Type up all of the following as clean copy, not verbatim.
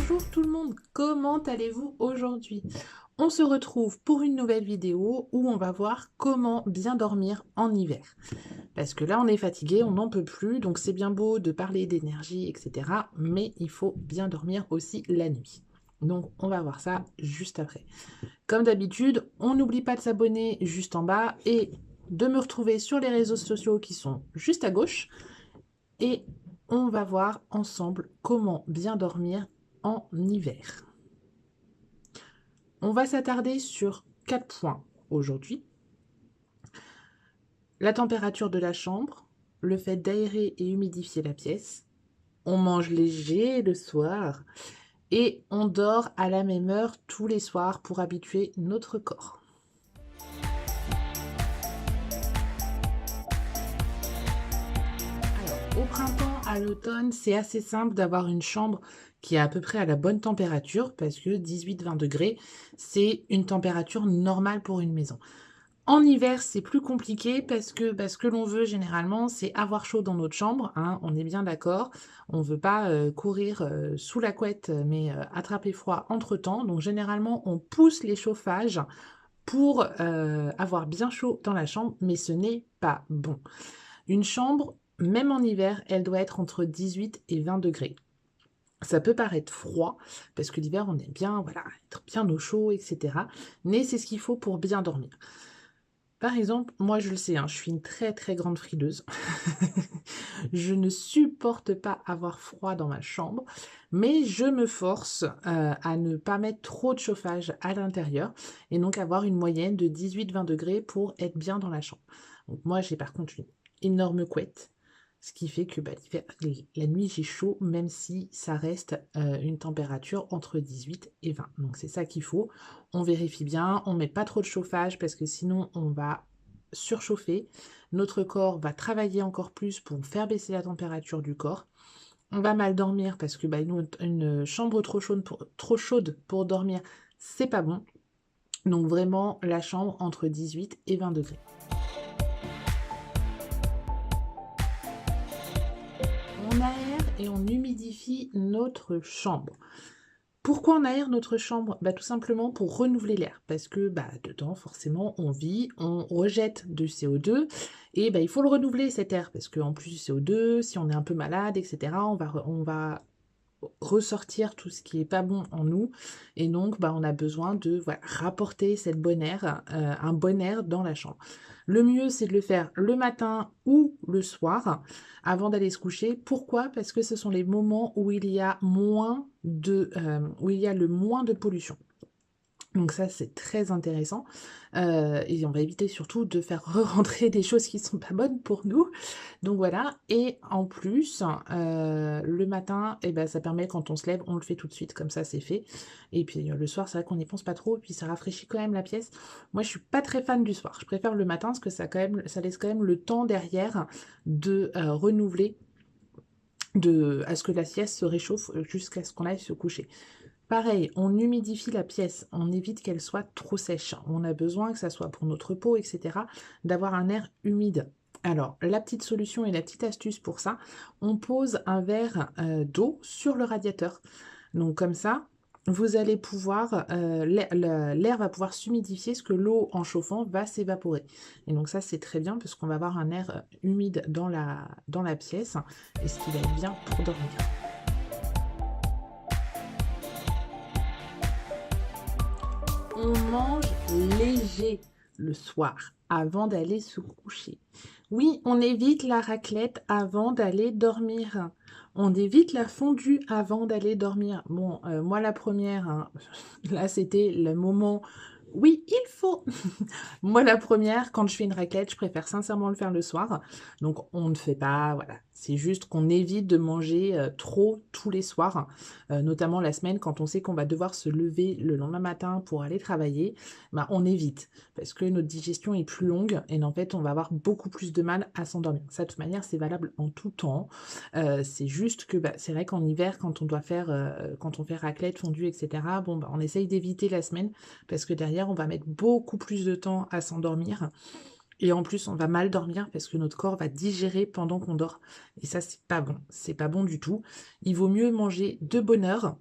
Bonjour tout le monde, comment allez-vous aujourd'hui? On se retrouve pour une nouvelle vidéo où on va voir comment bien dormir en hiver. Parce que là on est fatigué, on n'en peut plus, donc c'est bien beau de parler d'énergie, etc. Mais il faut bien dormir aussi la nuit. Donc on va voir ça juste après. Comme d'habitude, on n'oublie pas de s'abonner juste en bas et de me retrouver sur les réseaux sociaux qui sont juste à gauche. Et on va voir ensemble comment bien dormir en hiver. On va s'attarder sur 4 points aujourd'hui. La température de la chambre, le fait d'aérer et humidifier la pièce, on mange léger le soir et on dort à la même heure tous les soirs pour habituer notre corps. Alors, au printemps, à l'automne, c'est assez simple d'avoir une chambre qui est à peu près à la bonne température parce que 18-20 degrés, c'est une température normale pour une maison. En hiver, c'est plus compliqué parce que ce que l'on veut généralement, c'est avoir chaud dans notre chambre, hein, on est bien d'accord. On ne veut pas courir sous la couette, mais attraper froid entre-temps. Donc généralement, on pousse les chauffages pour avoir bien chaud dans la chambre, mais ce n'est pas bon. Une chambre, même en hiver, elle doit être entre 18 et 20 degrés. Ça peut paraître froid, parce que l'hiver, on aime bien, voilà, être bien au chaud, etc. Mais c'est ce qu'il faut pour bien dormir. Par exemple, moi je le sais, hein, je suis une très très grande frileuse. Je ne supporte pas avoir froid dans ma chambre, mais je me force à ne pas mettre trop de chauffage à l'intérieur et donc avoir une moyenne de 18-20 degrés pour être bien dans la chambre. Donc moi j'ai par contre une énorme couette, ce qui fait que la nuit j'ai chaud même si ça reste une température entre 18 et 20. Donc c'est ça qu'il faut. On vérifie bien, on ne met pas trop de chauffage parce que sinon on va surchauffer. Notre corps va travailler encore plus pour faire baisser la température du corps. On va mal dormir parce que une chambre trop chaude pour dormir, c'est pas bon. Donc vraiment la chambre entre 18 et 20 degrés. On aère et on humidifie notre chambre. Pourquoi on aère notre chambre? Tout simplement pour renouveler l'air, parce que dedans, forcément, on vit, on rejette du CO2, et il faut le renouveler cet air, parce qu'en plus du CO2, si on est un peu malade, etc., on va ressortir tout ce qui est pas bon en nous, et donc on a besoin de rapporter cette bonne air, un bon air dans la chambre. Le mieux, c'est de le faire le matin ou le soir, avant d'aller se coucher. Pourquoi? Parce que ce sont les moments où il y a où il y a le moins de pollution. Donc ça, c'est très intéressant. Et on va éviter surtout de faire re-rentrer des choses qui sont pas bonnes pour nous. Donc voilà. Et en plus, le matin, ça permet quand on se lève, on le fait tout de suite, comme ça c'est fait. Et puis le soir, c'est vrai qu'on n'y pense pas trop, et puis ça rafraîchit quand même la pièce. Moi, je suis pas très fan du soir. Je préfère le matin parce que ça laisse quand même le temps derrière de renouveler, à ce que la sieste se réchauffe jusqu'à ce qu'on aille se coucher. Pareil, on humidifie la pièce, on évite qu'elle soit trop sèche. On a besoin, que ça soit pour notre peau, etc., d'avoir un air humide. Alors, la petite solution et la petite astuce pour ça, on pose un verre d'eau sur le radiateur. Donc comme ça, vous allez pouvoir, l'air va pouvoir s'humidifier, ce que l'eau en chauffant va s'évaporer. Et donc ça, c'est très bien parce qu'on va avoir un air humide dans la pièce, et ce qui va être bien pour dormir. On mange léger le soir avant d'aller se coucher. Oui, on évite la raclette avant d'aller dormir. On évite la fondue avant d'aller dormir. Bon, moi la première, hein, là c'était le moment. Oui, il faut. Moi la première, quand je fais une raclette, je préfère sincèrement le faire le soir. Donc on ne fait pas, voilà. C'est juste qu'on évite de manger trop tous les soirs, notamment la semaine quand on sait qu'on va devoir se lever le lendemain matin pour aller travailler. On évite parce que notre digestion est plus longue et en fait on va avoir beaucoup plus de mal à s'endormir. Ça de toute manière c'est valable en tout temps. C'est juste que c'est vrai qu'en hiver quand on doit faire quand on fait raclette, fondue, etc. On essaye d'éviter la semaine parce que derrière on va mettre beaucoup plus de temps à s'endormir. Et en plus, on va mal dormir parce que notre corps va digérer pendant qu'on dort. Et ça, c'est pas bon. C'est pas bon du tout. Il vaut mieux manger de bonne heure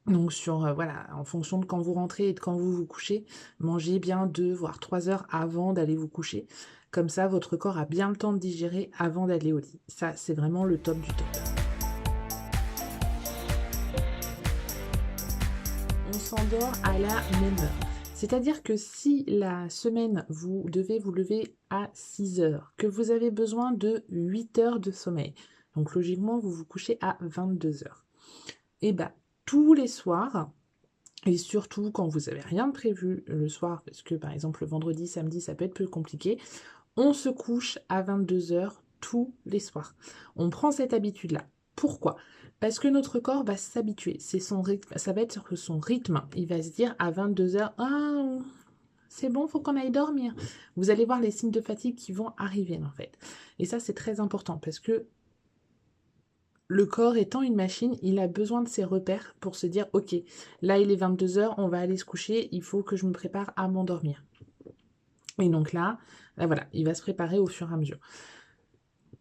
Donc voilà, en fonction de quand vous rentrez et de quand vous vous couchez, mangez bien 2 voire 3 heures avant d'aller vous coucher. Comme ça, votre corps a bien le temps de digérer avant d'aller au lit. Ça, c'est vraiment le top du top. On s'endort à la même heure. C'est-à-dire que si la semaine, vous devez vous lever à 6 heures, que vous avez besoin de 8 heures de sommeil, donc logiquement, vous vous couchez à 22 heures. Et bah, tous les soirs, et surtout quand vous avez rien de prévu le soir, parce que par exemple le vendredi, samedi, ça peut être plus compliqué, on se couche à 22 heures tous les soirs. On prend cette habitude-là. Pourquoi? Parce que notre corps va s'habituer. C'est son rythme, ça va être son rythme. Il va se dire à 22 heures, ah, c'est bon, faut qu'on aille dormir. Vous allez voir les signes de fatigue qui vont arriver en fait. Et ça, c'est très important parce que le corps étant une machine, il a besoin de ses repères pour se dire, ok, là il est 22 heures, on va aller se coucher, il faut que je me prépare à m'endormir. Et donc là, voilà, il va se préparer au fur et à mesure.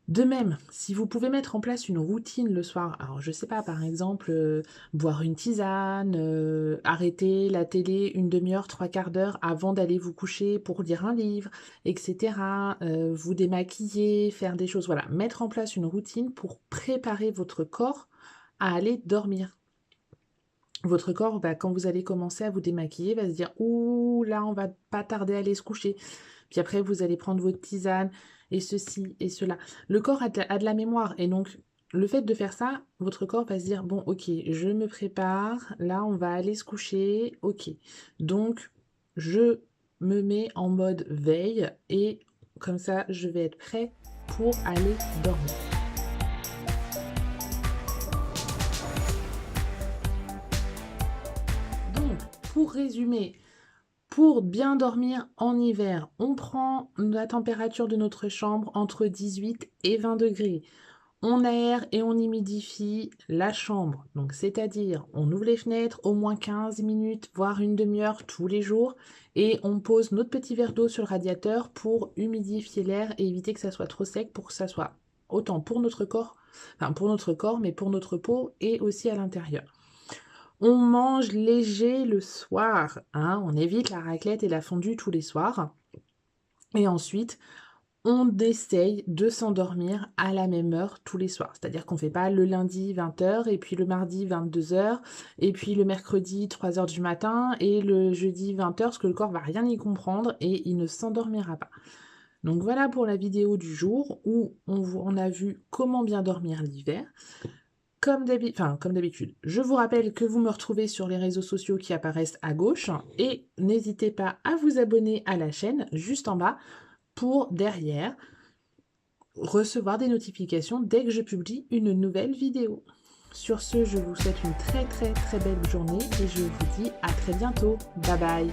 De même, si vous pouvez mettre en place une routine le soir, alors je sais pas, par exemple, boire une tisane, arrêter la télé une demi-heure, 3/4 d'heure avant d'aller vous coucher pour lire un livre, et cetera, vous démaquiller, faire des choses, voilà. Mettre en place une routine pour préparer votre corps à aller dormir. Votre corps, quand vous allez commencer à vous démaquiller, va se dire: «Ouh là, on va pas tarder à aller se coucher». Puis après, vous allez prendre votre tisane et ceci et cela. Le corps a de la mémoire et donc le fait de faire ça, votre corps va se dire: «Bon, OK, je me prépare, là, on va aller se coucher, OK. Donc je me mets en mode veille et comme ça, je vais être prêt pour aller dormir». Donc, pour résumer, pour bien dormir en hiver, on prend la température de notre chambre entre 18 et 20 degrés. On aère et on humidifie la chambre. Donc, c'est-à-dire, on ouvre les fenêtres au moins 15 minutes, voire une demi-heure tous les jours. Et on pose notre petit verre d'eau sur le radiateur pour humidifier l'air et éviter que ça soit trop sec pour que ça soit autant pour notre corps, mais pour notre peau et aussi à l'intérieur. On mange léger le soir, hein, on évite la raclette et la fondue tous les soirs. Et ensuite, on essaye de s'endormir à la même heure tous les soirs. C'est-à-dire qu'on ne fait pas le lundi 20 h et puis le mardi 22 h et puis le mercredi 3 h du matin et le jeudi 20 h parce que le corps va rien y comprendre et il ne s'endormira pas. Donc voilà pour la vidéo du jour où on a vu comment bien dormir l'hiver. Comme d'habitude, je vous rappelle que vous me retrouvez sur les réseaux sociaux qui apparaissent à gauche et n'hésitez pas à vous abonner à la chaîne juste en bas pour derrière recevoir des notifications dès que je publie une nouvelle vidéo. Sur ce, je vous souhaite une très très très belle journée et je vous dis à très bientôt. Bye bye.